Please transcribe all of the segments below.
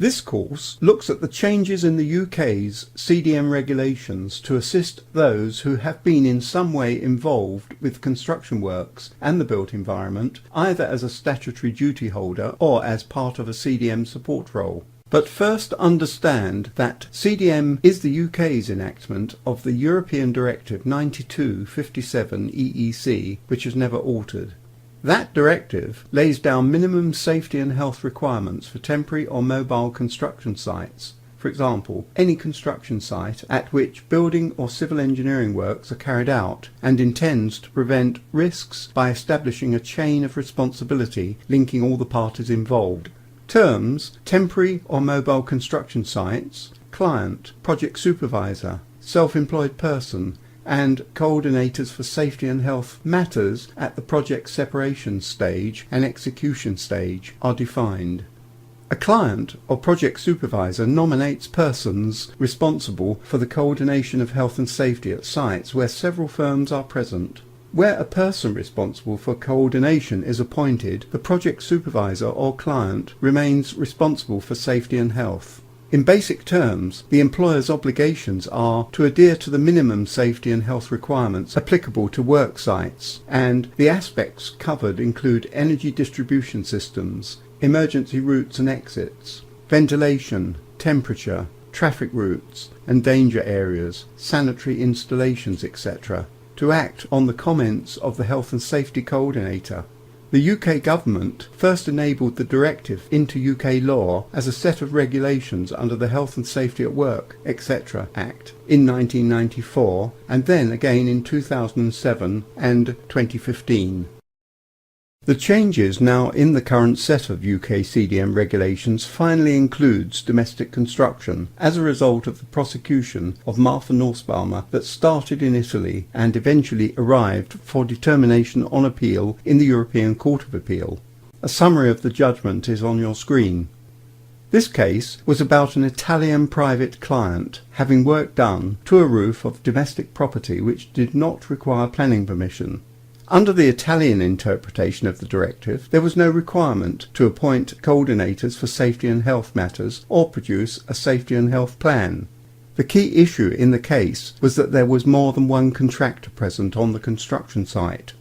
This course looks at the changes in the UK's CDM regulations to assist those who have been in some way involved with construction works and the built environment, either as a statutory duty holder or as part of a CDM support role. But first understand that CDM is the UK's enactment of the European Directive 92/57 EEC, which has never altered. That directive lays down minimum safety and health requirements for temporary or mobile construction sites. For example, any construction site at which building or civil engineering works are carried out, and intends to prevent risks by establishing a chain of responsibility linking all the parties involved. Terms: temporary or mobile construction sites, client, project supervisor, self-employed person, and coordinators for safety and health matters at the project separation stage and execution stage are defined. A client or project supervisor nominates persons responsible for the coordination of health and safety at sites where several firms are present. Where a person responsible for coordination is appointed, the project supervisor or client remains responsible for safety and health. In basic terms, the employer's obligations are to adhere to the minimum safety and health requirements applicable to work sites, and the aspects covered include energy distribution systems, emergency routes and exits, ventilation, temperature, traffic routes and danger areas, sanitary installations, etc., to act on the comments of the Health and Safety Coordinator. The UK government first enabled the directive into UK law as a set of regulations under the Health and Safety at Work, etc. Act in 1994, and then again in 2007 and 2015. The changes now in the current set of UK CDM regulations finally includes domestic construction as a result of the prosecution of Martha Nussbaumer that started in Italy and eventually arrived for determination on appeal in the European Court of Appeal. A summary of the judgment is on your screen. This case was about an Italian private client having work done to a roof of domestic property which did not require planning permission. Under the Italian interpretation of the directive, there was no requirement to appoint coordinators for safety and health matters or produce a safety and health plan. The key issue in the case was that there was more than one contractor present on the construction site.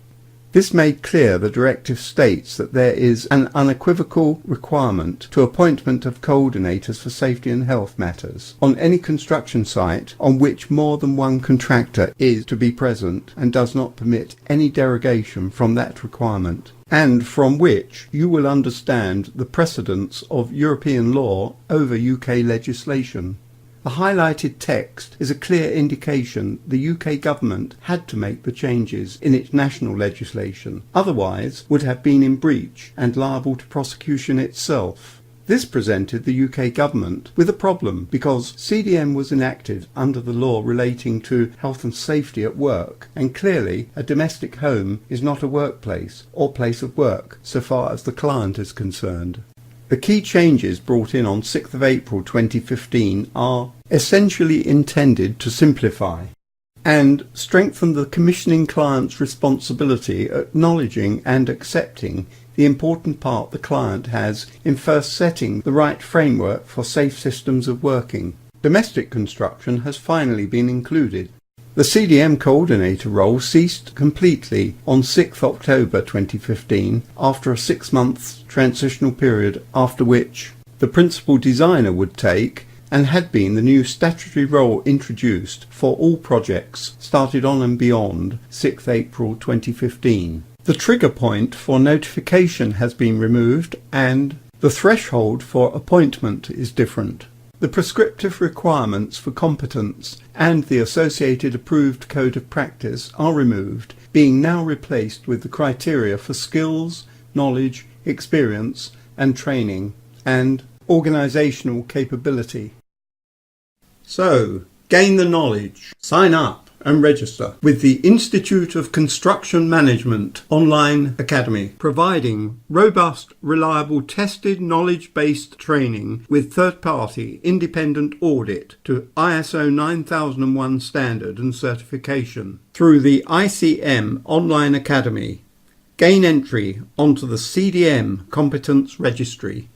This made clear the directive states that there is an unequivocal requirement to appointment of coordinators for safety and health matters on any construction site on which more than one contractor is to be present, and does not permit any derogation from that requirement, and from which you will understand the precedence of European law over UK legislation. The highlighted text is a clear indication the UK government had to make the changes in its national legislation, otherwise would have been in breach and liable to prosecution itself. This presented the UK government with a problem because CDM was enacted under the law relating to health and safety at work, and clearly a domestic home is not a workplace or place of work so far as the client is concerned. The key changes brought in on 6th of April 2015 are essentially intended to simplify and strengthen the commissioning client's responsibility, acknowledging and accepting the important part the client has in first setting the right framework for safe systems of working. Domestic construction has finally been included. The CDM coordinator role ceased completely on 6 October 2015 after a 6-month transitional period, after which the principal designer would take, and had been the new statutory role introduced for all projects started on and beyond 6 April 2015. The trigger point for notification has been removed and the threshold for appointment is different. The prescriptive requirements for competence and the associated approved code of practice are removed, being now replaced with the criteria for skills, knowledge, experience and training, and organisational capability. So, gain the knowledge, sign up and register with the Institute of Construction Management Online Academy, providing robust, reliable, tested, knowledge-based training with third-party independent audit to ISO 9001 standard and certification through the ICM Online Academy. Gain entry onto the CDM Competence Registry.